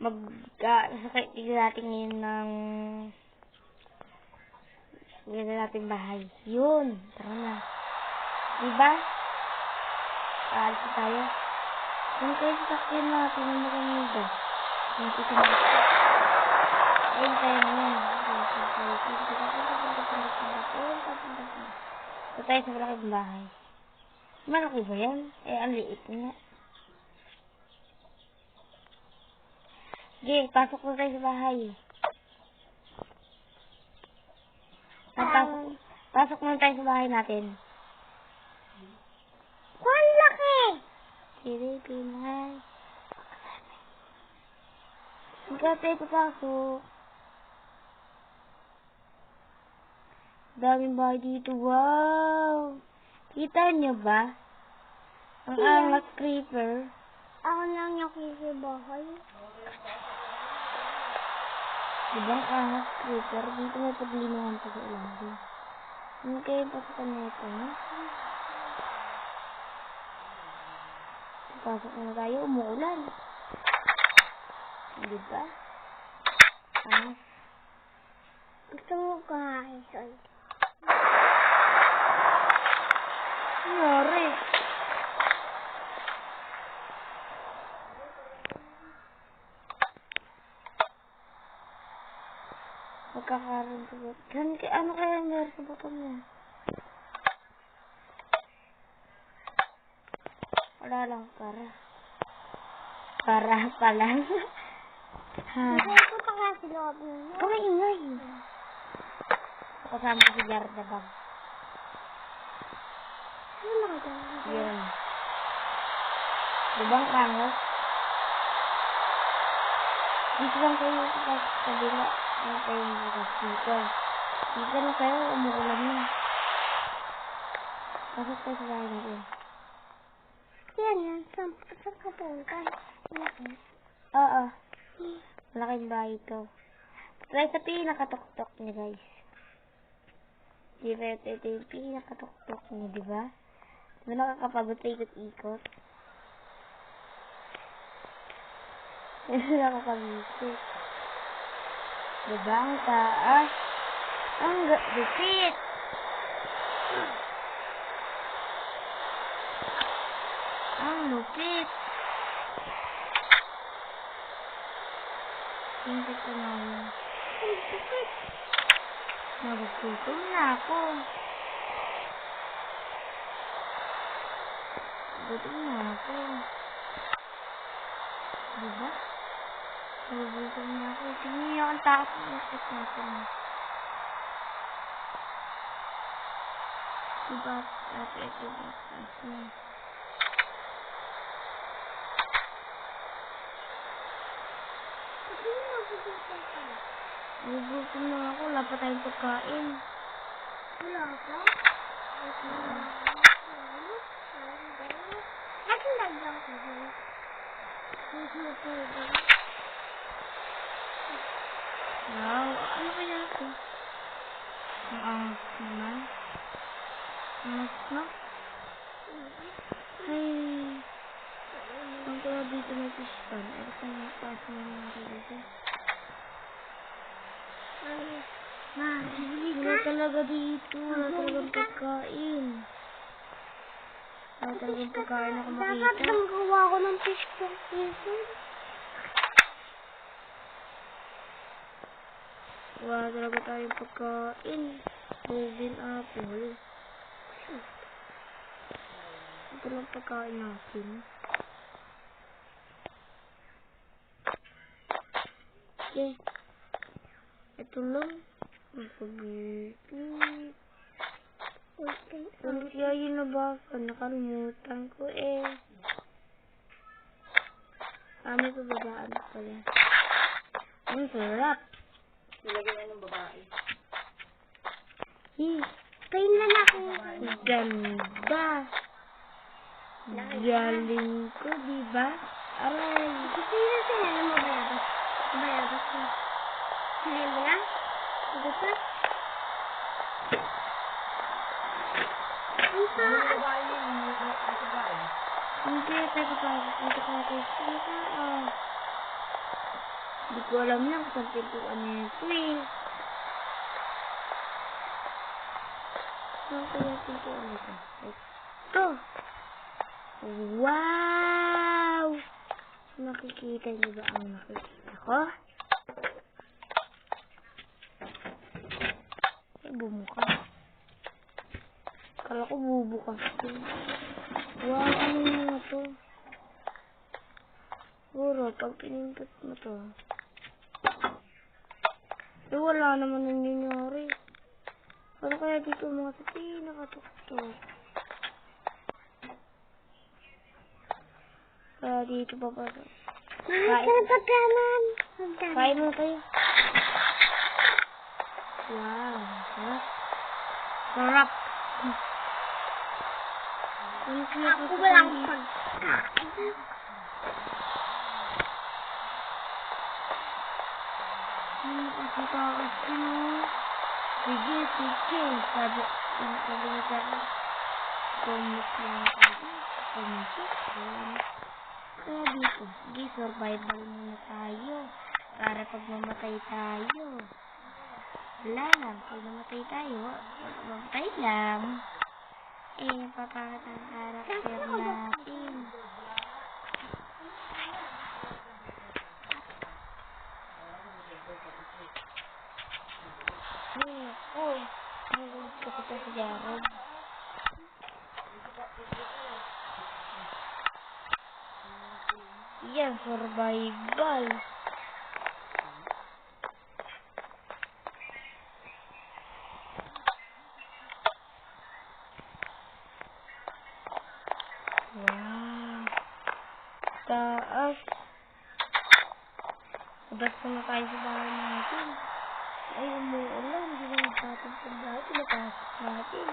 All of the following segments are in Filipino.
tignan natin ngayon ng ganda natin bahay. Yun. Tara na. Diba? Aalis na tayo. Yung kayo sasakyan natin ang maganda. Yung kita na. Ayun tayo ngayon. Ito tayo sa malaking bahay. Malaki ba yan? Ang liit nga. Okay, pasok na tayo sa bahay. Pasok muna tayo sa bahay natin. Ang laki! Pilipinas. Ikaw tayo papasok. Daming bahay dito. Wow! Kita niyo ba? Ang angat creeper. Ako lang yung kisibahay. Diba ang angat creeper? Dito may paglinawan pa sa ilalim. Hindi kayo pasukan na ito. Pasok na tayo. Umuulan. Diba? Gusto mo kahison? Nangyari. Magkakaroon sa bottom. Ano kaya meron sa bottom niya? Wala lang, para. Para pala. Gusto ko kasi loob niyo. Ingay. Kasama ko si Jarda Bag. Ano nakagano? Yun. Diba ang angas? Dito lang kayo sa kabila. Ano kayo bukas dito? Dito lang kayo, umuulan na. Pasok tayo sa bahay natin. Yan. Saan ka punta? Oo. Malaking bahay ito. Try sa pinakatok-tok niya, guys. Ito yung pinakatok-tok niya, diba? Diba nakakapagod sa ikot-ikot? Nakakamisip. Diba? Ang taas. Ang lupit. Ang lupit. Hindi ko naman. Nagugutom na ako. Gutom na ako. Diba? Nagugutom na ako. Tingnan niyo ang taas ng isip natin. Diba? Ito taas na. Nagugutom na ako. Wala pa tayong pagkain. Wala ka? Akin lang ko. Wow. Ano kaya ito? Ang angas naman. Angas na? Ay. Ang kaya dito may fish pan. Ay, ito yung taas na naman dito. Wala talaga dito. Wala talagang pagkain. Wala talagang pagkain ako makita. Dapat lang gawa ko ng fish pan dito. Wala talaga tayong pagkain. Golden apple. Ito lang pagkain natin. Okay. Ito lang. Masabipit. Ano kaya yun nabasa? Nakalimutan ko eh. May pababaan pala. Ang sarap. Nilagay na ng babae. Kain na ako. Ganda. Galing ko, diba? Aray. Gusto nyo na sinala mo bayabas? Bayabas mo. Sinala mo na? Ito pa? Ang Ano yung babae yun? Yung babae? Hindi, tayo pa. Ito pa. Ito pa. Hindi ko alam lang kung saan pintuan nito eh. Saan kaya pintuan nito? Ito! Wow! Nakikita niyo ba ang nakikita ko? Ay, bumuka. Kala ko bubukas ko. Wow, ano nga to? Siguro, pag pinindot mo to. Eh, wala naman nangyayari. Ano kaya dito mga sapi nakatuktok? Kaya dito pa pa to. Kain mo tayo. Wow, sarap. Sarap. Ako walang pagkain. Kasi takas ka no. Sige. Sabi niya sa akin. Kumot lang tayo. Kumot. Kaya dito. Sige, survival muna tayo. Para pag mamatay tayo. Wala lang. Pag namatay tayo, mamatay lang. Eh, papangat ang karakter natin. Ay, ako. Nagulog ko sa Jared. Yan, survival. Wow. Taas. Udas na tayo sa bahay natin. Ay, umuulan. Hindi na nagpatong sa bahay. Pinapasok natin.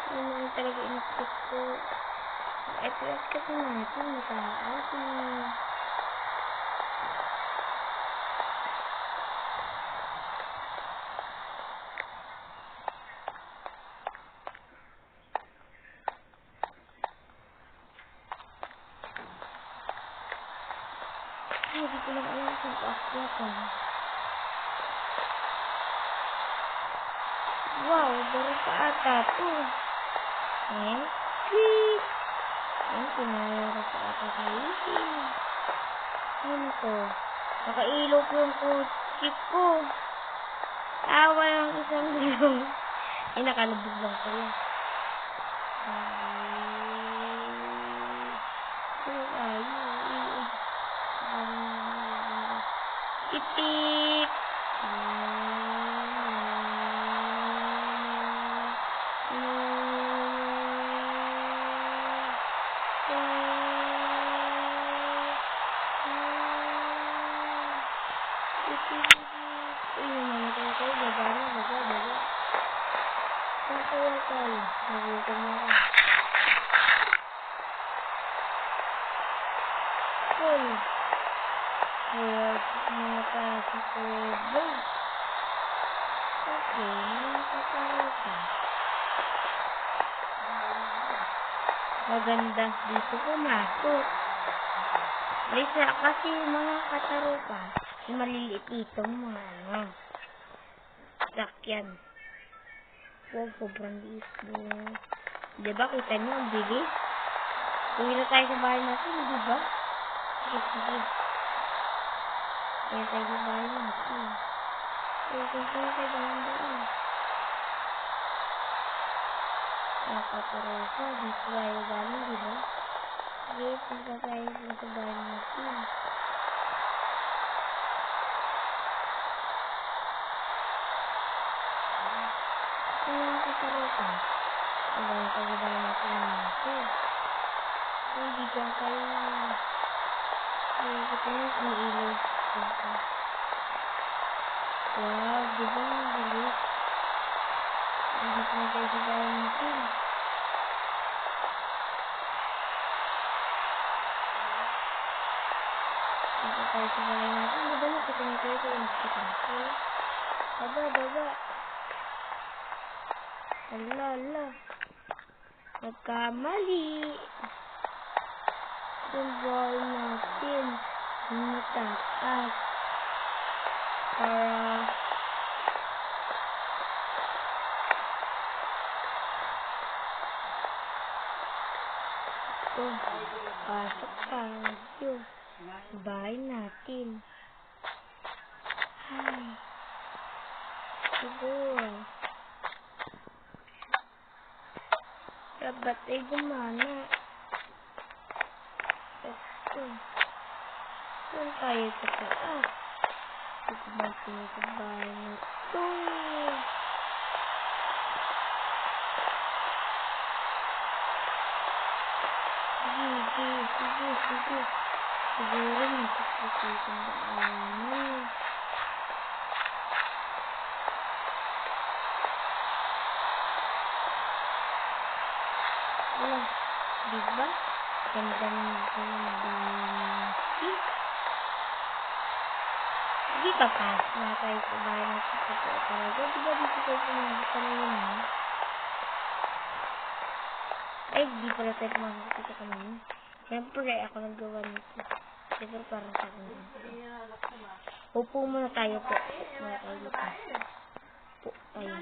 Yun naman talaga inakit ko. Ay, pilas kasi natin. Mataas. Hindi ko lang alam kung paakyat ko. Wow, baru pa ata to. Eh? Click! Ayan, pinayara pa ata kayo. Ano to? Nakailaw ko yung kutsi ko. Tawa ng isang gulong. Ay, nakalabog lang ko yan. Itik! Maganda dito pumasok. Lisa, kasi mga katarupa, yung maliliit dito mga ano, sakyan. Wow, sobrang liit mo. Diba, kita nyo, ang bilis? Kung hila tayo sa bahay natin, diba? Sige. Kaya tayo sa bahay natin. Kaya tayo doon. Nakatarupa, dito tayo galing, diba? Sige, punta tayo sa bahay natin. Kaya nakatarupa. Ang tayo sa bahay natin. Hindi dyan kayo. Kita nyo ang ilaw. Wow, diba ang bilis? Hindi na tayo sa bahay natin. Dito tayo sa bahay natin. Diba nakita nyo tayo sa nakita natin? Baba. Ala. Nagkamali. yung ball natin. Mataas. Para pasok tayo. Bahay natin. Ay. Siguro. Dapat ay gumana. Ito. Saan tayo sa taas? Ito ba sa bahay na ito? Sige. Siguro magkakasal ang daanan. Wala. Diba? Ganda nito yung bahay. Hindi pa pas na tayo sa bahay na sa talaga. Diba dito tayo pumunta na yun ha? Ay, di pala tayo pumunta sa kanina. Siyempre, ako nagawa nito. Siyempre, parang sa akin. Upo muna tayo po. Muna tayo dito. Upo tayo.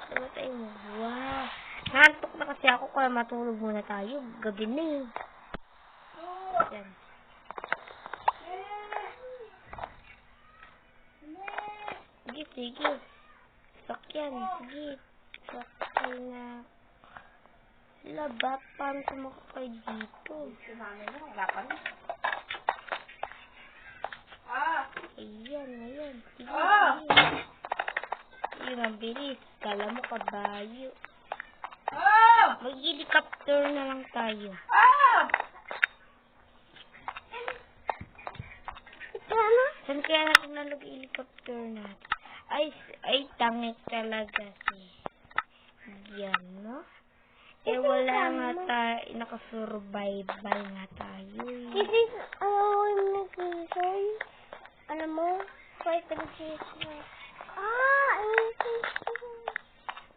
Upo tayo mo. Wow. Nakantok na kasi ako kaya matulog muna tayo. Gabi na eh. Yan. Sige. Sakyan. Sige. Sakyan na. Laba, paano sumakay dito? Wala pa na. Ayan. Sige. Yun ang bilis. Kala mo kabayo. Mag-helicopter na lang tayo. Ito na? Saan kaya natin nalog-helicopter natin? Ay, tangit talaga si. Yan, no? Eh, wala nga tayo. Nakasurvival nga tayo. This is our nag-enjoy. Alam mo? Fight and chase na.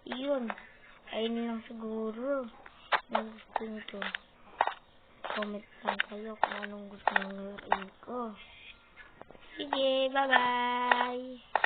Yun. Ayun lang siguro. Ang gusto nito. Comment lang kayo kung anong gusto nang laruin ko. Sige, bye-bye!